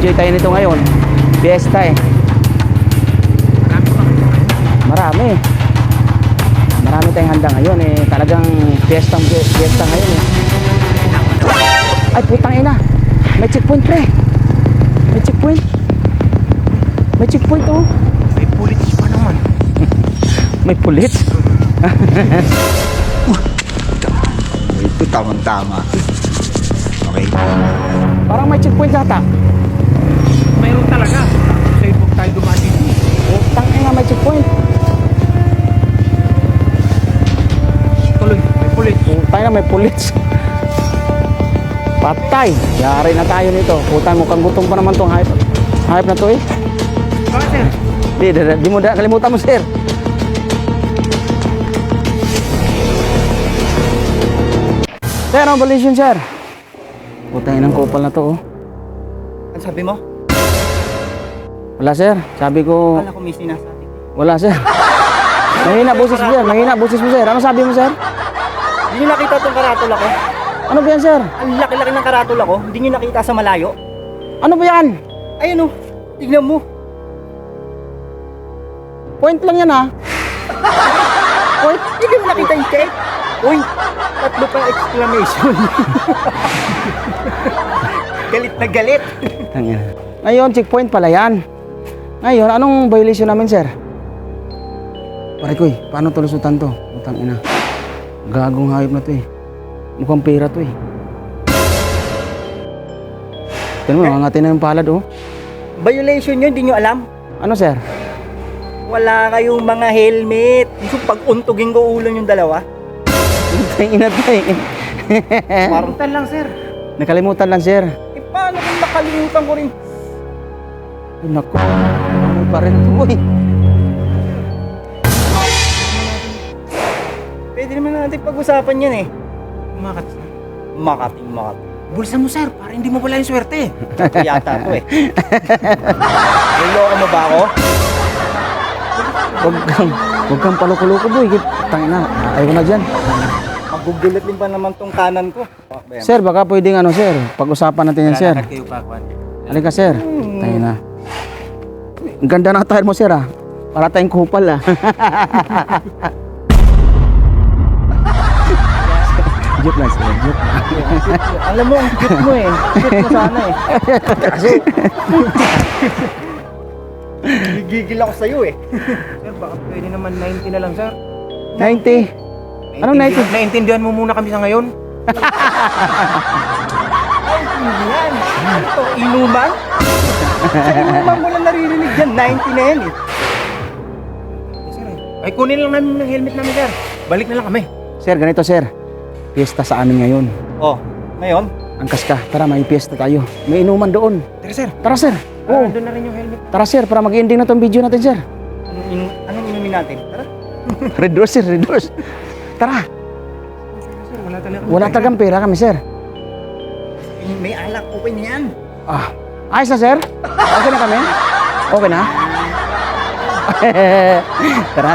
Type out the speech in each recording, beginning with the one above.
mag-enjoy tayo nito ngayon. Fiesta eh. Marami. Marami tayong handa ngayon eh. Talagang fiesta ngayon eh. Ay putang ina. May checkpoint pre. May checkpoint. May checkpoint oh. May pulis pa naman. May pulis. Ito tamang-tama. Okay. Parang may checkpoint yata. Mayroon talaga. Sa ibog tayo dumaan dito. Putang ina may checkpoint. Tuloy, may pulis. Putang ina may pulis. Patay. Yari na tayo nito. Putang mukhang gutom pa naman tong hype. Hype na to eh. Bakit sir? Di mo kalimutan mo sir. Sir, ang volition sir. Putang inang kupal na to oh. Ano sabi mo? Wala sir. Sabi ko Kala ko may sinasabi. wala sir. Mahina boses mo sir. Mahina boses mo sir. Ano sabi mo sir? Hindi nyo nakita itong karatula ko? Ano ba yan sir? Ang laki-laki ng karatula ko. Hindi nyo nakita sa malayo? Ano ba yan? Ayun o. Tignan mo. Point lang yan ha. Uy, hindi mo nakita yung check? Uy, tatlo pa exclamation. Galit na galit. Tangina. Ngayon, checkpoint pala yan. Ngayon, anong violation namin, sir? Pare ko paano tulusutan to? Utang ina. Gagong hayop na to eh. Mukhang pera to eh. Tignan mo, mga na yung palad oh. Violation yun, hindi nyo alam? Ano, sir? Wala kayong mga helmet. Gusto pag-untugin ko ulo yung dalawa. Utang ina to eh. Parang Lang sir. Nakalimutan lang, sir. paano kung nakalimutan ko rin? Ay, naku. Ano pa rin to eh. Pwede naman natin pag-usapan yan eh. Umakat. Makating. Bulsa mo sir, para hindi mo wala yung swerte. Ito yata to eh. Niloko mo ba ako? Huwag kang paluko-luko boy. Tangina. Ayaw ko na dyan. Magugulat din pa naman tong kanan ko. Sir, baka pwedeng ano, sir. Pag-usapan natin yan, sir. Lalakad kayo pa, Kwan. Halika, sir. Tangina. Ang ganda ng attire mo, sir, ah. Para tayong kupal, ah. Joke lang, sir. Joke. Alam mo, ang cute mo eh. Cute mo sana eh. Kaso, gigigil ako sa'yo eh. Sir, baka pwede naman 90 na lang sir. 90. Anong 90? Naintindihan mo muna kami sa ngayon. Ay, hindi yan. Ano to, inuman? Sa inuman mo lang naririnig dyan, 90 na yan eh. Sir, ay kunin lang namin ng helmet namin sir. Balik na lang kami. Sir, ganito, sir. Fiesta sa amin ngayon. Oh, ngayon? Angkas ka. Tara, may fiesta tayo. May inuman doon. Tara sir. Tara, sir. Oo. Doon na rin yung helmet. Tara, sir. Para mag-ending na tong video natin, sir. Anong inumin natin? Tara. Red Doors, sir. Red Doors. Tara. Sir, wala talaga. Wala talagang pera kami, sir. May alak, open yan. Ah, ayos na, sir? Okay na kami? Okay na? Tara.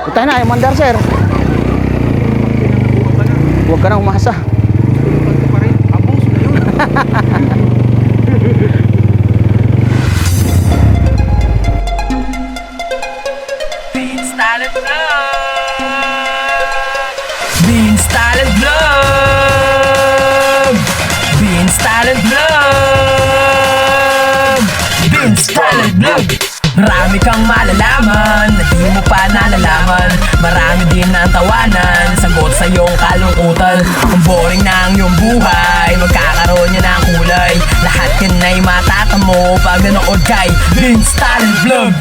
Utay na, yung mandar, sir. Huwag ka na umasa. Tulungan ko pa rin. Abos na yun. Beans Talent Vlog! Beans Talent Vlog! Beans Talent Vlog! Beans Talent Vlog! Marami kang malalaman na di mo pa nalalaman. Marami din ang tawanan, sagot sa iyong kalungkutan. Kung boring na ang iyong buhay, magkakaroon yan ng kulay. Lahat yan ay matatamo pag nanood kay Beans Talent Vlog.